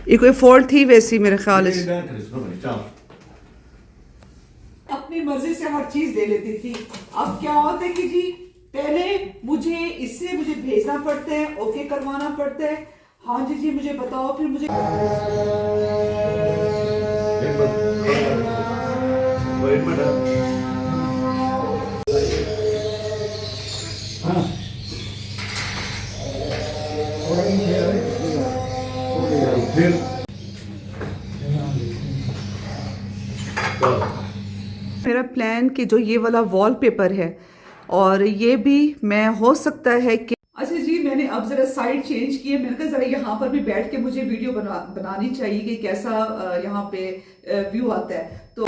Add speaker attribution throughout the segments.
Speaker 1: ये कोई फॉल्ट थी वैसी मेरे ख्याल से।
Speaker 2: अपनी मर्जी से हर चीज दे लेती थी। अब क्या होता है कि जी पहले मुझे भेजना पड़ता है, ओके करवाना पड़ता है, हाँ जी मुझे बताओ, फिर मुझे
Speaker 1: मेरा प्लान कि जो ये वाला वॉलपेपर है और ये भी मैं हो सकता है कि
Speaker 2: अच्छा जी मैंने अब जरा साइड चेंज की है। मैंने कहा जरा यहाँ पर भी बैठ के मुझे वीडियो बनानी चाहिए कि कैसा यहाँ पे व्यू आता है। तो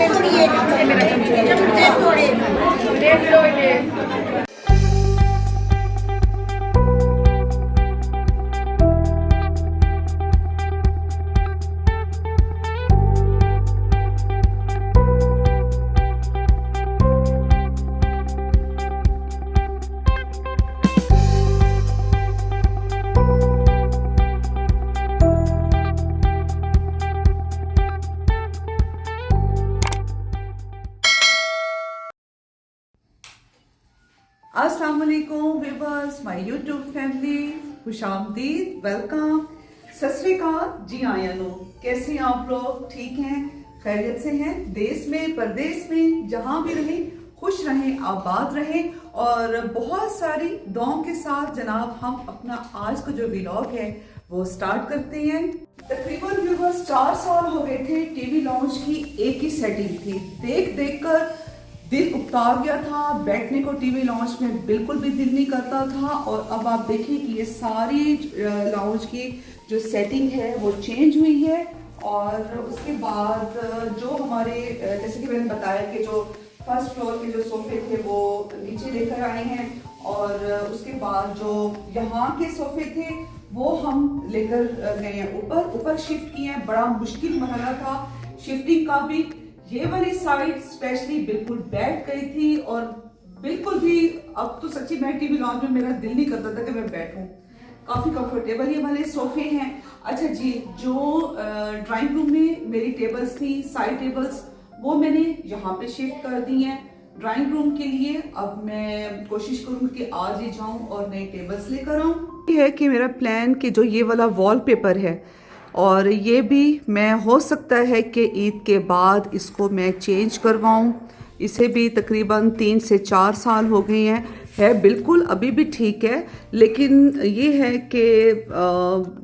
Speaker 2: अस्सलाम वालेकुम व्यूअर्स, माय यूट्यूब फैमिली, खुशामदीद, वेलकम, सत श्री अकाल, जी आया नो। कैसे हैं आप लोग? ठीक हैं, खैरियत से हैं? देश में परदेश में जहां भी रहें खुश रहें, आबाद रहें और बहुत सारी दुआओं के साथ जनाब हम अपना आज का जो व्लॉग है वो स्टार्ट करते हैं। तकरीबन व्यूअर्स 4 साल हो गए थे टीवी लॉन्च की एक ही सेटिंग थी। देख कर दिल उतार गया था, बैठने को टीवी लॉन्च में बिल्कुल भी दिल नहीं करता था। और अब आप देखिए कि ये सारी लॉन्च की जो सेटिंग है वो चेंज हुई है। और उसके बाद जो हमारे जैसे कि मैंने बताया कि जो फर्स्ट फ्लोर के जो सोफे थे वो नीचे लेकर आए हैं और उसके बाद जो यहाँ के सोफे थे वो हम लेकर गए हैं ऊपर शिफ्ट किए हैं। बड़ा मुश्किल मरहला था शिफ्टिंग का भी। ये वाली साइड स्पेशली बिल्कुल बैठ गई थी और बिल्कुल भी अब तो सच्ची मैं टीवी लॉन्च में मेरा दिल नहीं करता था कि मैं बैठूं। काफी कंफर्टेबल ये वाले सोफे हैं। अच्छा जी, जो ड्राइंग रूम में मेरी टेबल्स थी, साइड टेबल्स, वो मैंने यहाँ पे शिफ्ट कर दी हैं ड्राइंग रूम के लिए। अब मैं कोशिश करूंगी कि आज ही जाऊं और नई टेबल्स लेकर आऊं।
Speaker 1: ये है कि मेरा प्लान कि जो ये वाला वॉलपेपर है और ये भी मैं हो सकता है कि ईद के बाद इसको मैं चेंज करवाऊं। इसे भी तकरीबन 3 से 4 साल हो गए हैं। है बिल्कुल अभी भी ठीक है, लेकिन ये है कि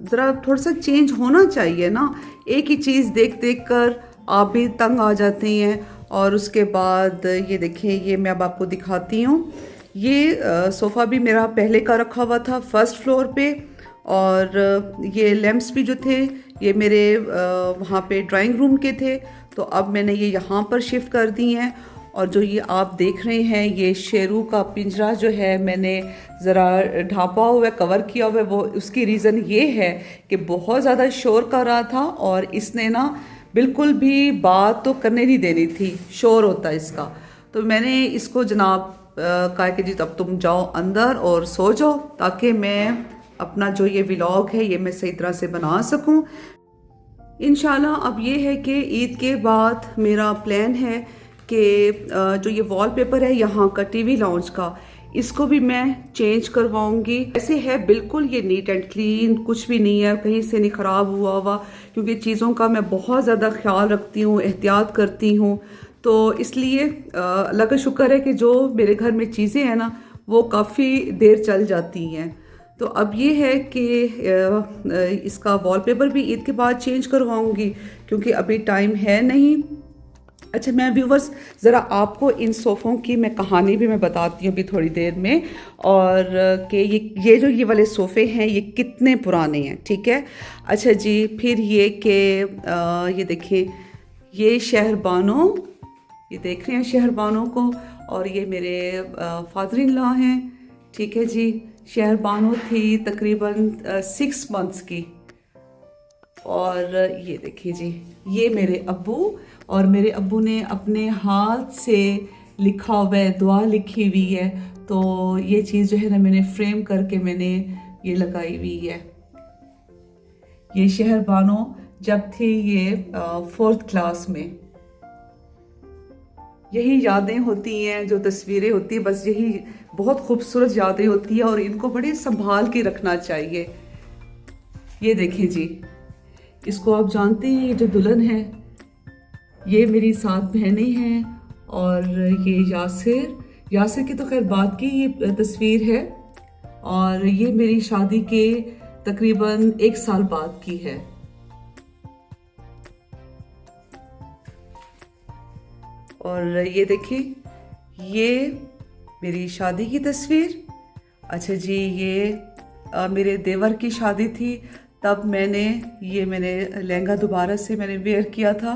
Speaker 1: ज़रा थोड़ा सा चेंज होना चाहिए ना। एक ही चीज़ देख कर आप भी तंग आ जाते हैं। और उसके बाद ये देखें, ये मैं अब आपको दिखाती हूँ। ये सोफ़ा भी मेरा पहले का रखा हुआ था फर्स्ट फ्लोर पे और ये लैंप्स भी जो थे ये मेरे वहाँ पे ड्राइंग रूम के थे, तो अब मैंने ये यहाँ पर शिफ्ट कर दी हैं। और जो ये आप देख रहे हैं ये शेरू का पिंजरा जो है मैंने ज़रा ढांपा हुआ है, कवर किया हुआ है। वो उसकी रीज़न ये है कि बहुत ज़्यादा शोर कर रहा था और इसने ना बिल्कुल भी बात तो करने नहीं देनी थी, शोर होता है इसका। तो मैंने इसको जनाब कहा कि जी अब तुम जाओ अंदर और सो जाओ ताकि मैं अपना जो ये व्लॉग है ये मैं सही तरह से बना सकूं इंशाल्लाह। अब ये है कि ईद के बाद मेरा प्लान है कि जो ये वॉलपेपर है यहाँ का टीवी लॉन्च का, इसको भी मैं चेंज करवाऊंगी। ऐसे है बिल्कुल ये नीट एंड क्लीन, कुछ भी नहीं है, कहीं से नहीं ख़राब हुआ क्योंकि चीज़ों का मैं बहुत ज़्यादा ख्याल रखती हूँ, एहतियात करती हूँ। तो इसलिए अल्लाह का शुक्र है कि जो मेरे घर में चीज़ें हैं ना वो काफ़ी देर चल जाती हैं। तो अब ये है कि इसका वॉलपेपर भी ईद के बाद चेंज करवाऊंगी क्योंकि अभी टाइम है नहीं। अच्छा मैं व्यूवर्स ज़रा आपको इन सोफ़ों की मैं कहानी भी मैं बताती हूँ अभी थोड़ी देर में, और कि ये जो ये वाले सोफ़े हैं ये कितने पुराने हैं, ठीक है। अच्छा जी, फिर ये कि ये देखें, ये शहरबानों, ये देख रहे हैं शहरबानों को, और ये मेरे फादर इन लॉ हैं, ठीक है जी। शहरबानों थी तकरीबन 6 मंथ्स की। और ये देखिए जी, ये मेरे अब्बू, और मेरे अब्बू ने अपने हाथ से लिखा हुआ है, दुआ लिखी हुई है। तो ये चीज़ जो है ना मैंने फ्रेम करके मैंने
Speaker 2: ये लगाई हुई है। ये शहर बानो जब थे ये 4th क्लास में। यही यादें होती हैं, जो तस्वीरें होती हैं, बस यही बहुत खूबसूरत यादें होती हैं और इनको बड़े संभाल के रखना चाहिए। ये देखें जी, इसको आप जानते हैं, ये जो दुल्हन है ये मेरी 7 बहनें हैं और ये यासिर की तो खैर बात की ये तस्वीर है और ये मेरी शादी के तकरीबन 1 साल बाद की है। और ये देखिए, ये मेरी शादी की तस्वीर। अच्छा जी, ये मेरे देवर की शादी थी, तब मैंने लहंगा दोबारा से मैंने वेयर किया था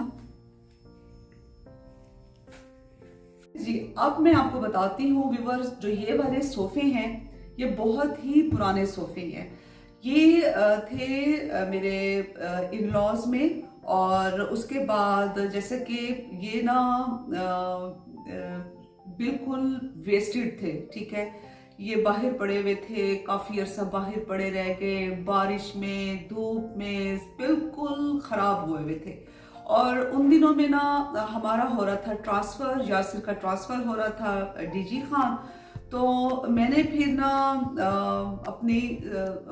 Speaker 2: जी। अब मैं आपको बताती हूँ व्यूअर्स, जो ये वाले सोफे हैं ये बहुत ही पुराने सोफे हैं। ये थे मेरे इन लॉज में और उसके बाद जैसे कि ये ना बिल्कुल वेस्टेड थे, ठीक है। ये बाहर पड़े हुए थे, काफ़ी अरसा बाहर पड़े रह गए, बारिश में धूप में बिल्कुल ख़राब हुए हुए थे। और उन दिनों में ना हमारा हो रहा था ट्रांसफ़र, यासिर का ट्रांसफ़र हो रहा था डीजी खान। तो मैंने फिर ना अपनी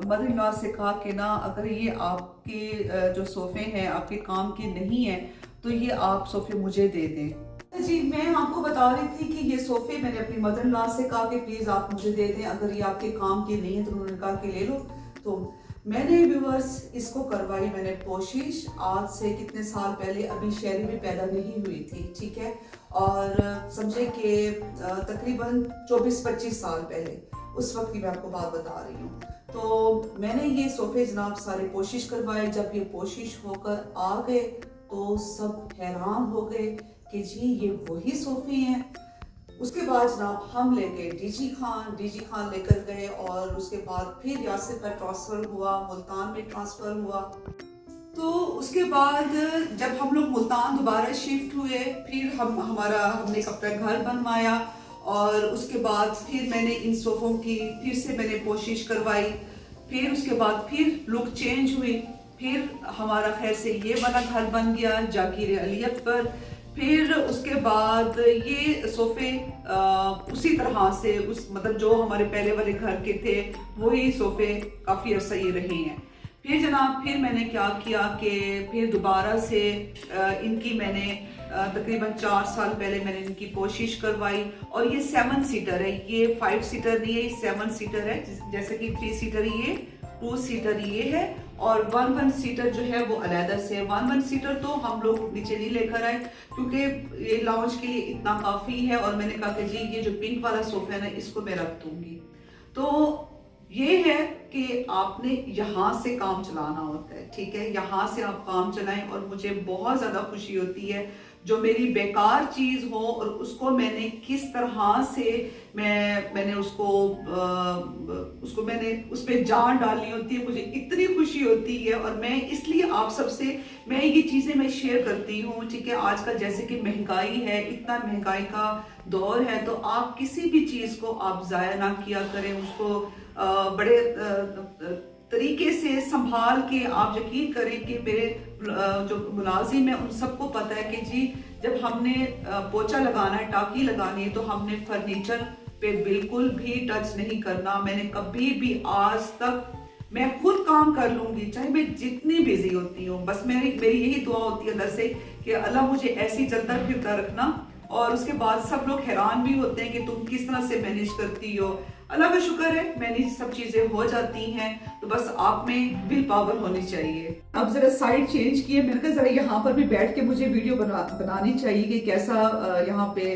Speaker 2: मदर इन लॉ से कहा कि ना अगर ये आपके जो सोफ़े हैं आपके काम के नहीं है तो ये आप सोफ़े मुझे दे दें। जी, मैं आपको बता रही थी कि ये सोफ़े मैंने अपनी मदर इन लॉ से कहा कि प्लीज़ आप मुझे दे दें, अगर ये आपके काम के नहीं है तो उन्होंने कहा कि ले लो। तो मैंने व्यूअर्स इसको करवाई मैंने कोशिश, आज से कितने साल पहले, अभी शहरी भी पैदा नहीं हुई थी, ठीक है। और समझे कि तकरीबन 24-25 साल पहले, उस वक्त की मैं आपको बात बता रही हूँ। तो मैंने ये सोफे जनाब सारे कोशिश करवाए। जब ये कोशिश होकर आ गए तो सब हैरान हो गए कि जी ये वही सोफे हैं। उसके बाद जनाब हम ले गए डीजी खान लेकर गए और उसके बाद फिर यासिर का ट्रांसफ़र हुआ, मुल्तान में ट्रांसफ़र हुआ। तो उसके बाद जब हम लोग मुल्तान दोबारा शिफ्ट हुए, फिर हमने अपना घर बनवाया और उसके बाद फिर मैंने इन सोफ़ों की फिर से मैंने कोशिश करवाई। फिर उसके बाद फिर लुक चेंज हुई, फिर हमारा खैर से ये वाला घर बन गया जाकिर अली अकबर। फिर उसके बाद ये सोफ़े उसी तरह से मतलब जो हमारे पहले वाले घर के थे वही सोफ़े काफ़ी अर्सा ये रहे हैं। फिर जनाब फिर मैंने क्या किया कि फिर दोबारा से इनकी मैंने तकरीबन 4 साल पहले मैंने इनकी कोशिश करवाई। और ये 7 सीटर है, ये 5 सीटर नहीं है, ये 7 सीटर है। जैसे कि 3 सीटर ये, 2 सीटर ये है और 1 सीटर जो है वो अलहदा से। 1 सीटर तो हम लोग नीचे नहीं लेकर आए क्योंकि ये लाउंज के लिए इतना काफ़ी है। और मैंने कहा कि जी ये जो पिंक वाला सोफा है ना इसको मैं रख दूंगी। तो ये है कि आपने यहाँ से काम चलाना होता है, ठीक है। यहाँ से आप काम चलाएं और मुझे बहुत ज़्यादा खुशी होती है जो मेरी बेकार चीज़ हो और उसको मैंने किस तरह से मैंने उसको मैंने उस पर जान डालनी होती है, मुझे इतनी खुशी होती है। और मैं इसलिए आप सबसे मैं ये चीज़ें मैं शेयर करती हूँ, ठीक है। आजकल जैसे कि महंगाई है, इतना महंगाई का दौर है, तो आप किसी भी चीज़ को आप ज़ाया ना किया करें, उसको बड़े तरीके से संभाल के। आप यकीन करें कि मेरे जो मुलाजिम है उन सबको पता है कि जी जब हमने पोछा लगाना है, टाकी लगानी है, तो हमने फर्नीचर पे बिल्कुल भी टच नहीं करना। मैंने कभी भी आज तक, मैं खुद काम कर लूंगी चाहे मैं जितनी बिजी होती हूँ, बस मेरी यही दुआ होती है अंदर से कि अल्लाह मुझे ऐसी चलता फिरता रखना। और उसके बाद सब लोग हैरान भी होते हैं कि तुम किस तरह से मैनेज करती हो। अल्लाह का शुक्र है मैनेज सब चीजें हो जाती हैं, तो बस आप में विल पावर होनी चाहिए। अब जरा साइड चेंज किए, मेरे को जरा यहाँ पर भी बैठ के मुझे वीडियो बनानी चाहिए कि कैसा यहाँ पे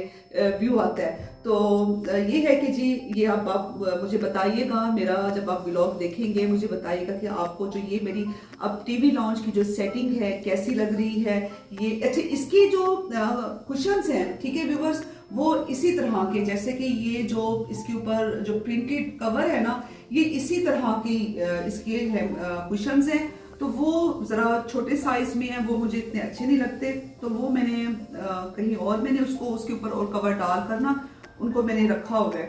Speaker 2: व्यू आता है। तो ये है कि जी ये अब आप मुझे बताइएगा, मेरा जब आप व्लॉग देखेंगे मुझे बताइएगा कि आपको जो ये मेरी अब टीवी लॉन्च की जो सेटिंग है कैसी लग रही है। ये अच्छा, इसकी जो कुशन्स हैं, ठीक है व्यूअर्स, वो इसी तरह के, जैसे कि ये जो इसके ऊपर जो प्रिंटेड कवर है ना, ये इसी तरह की इसके कुशन्स हैं। तो वो ज़रा छोटे साइज में है, वो मुझे इतने अच्छे नहीं लगते, तो वो मैंने कहीं और मैंने उसको उसके ऊपर और कवर डाल कर ना उनको मैंने रखा हुआ है।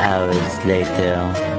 Speaker 3: hours later.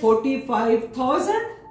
Speaker 2: 45,000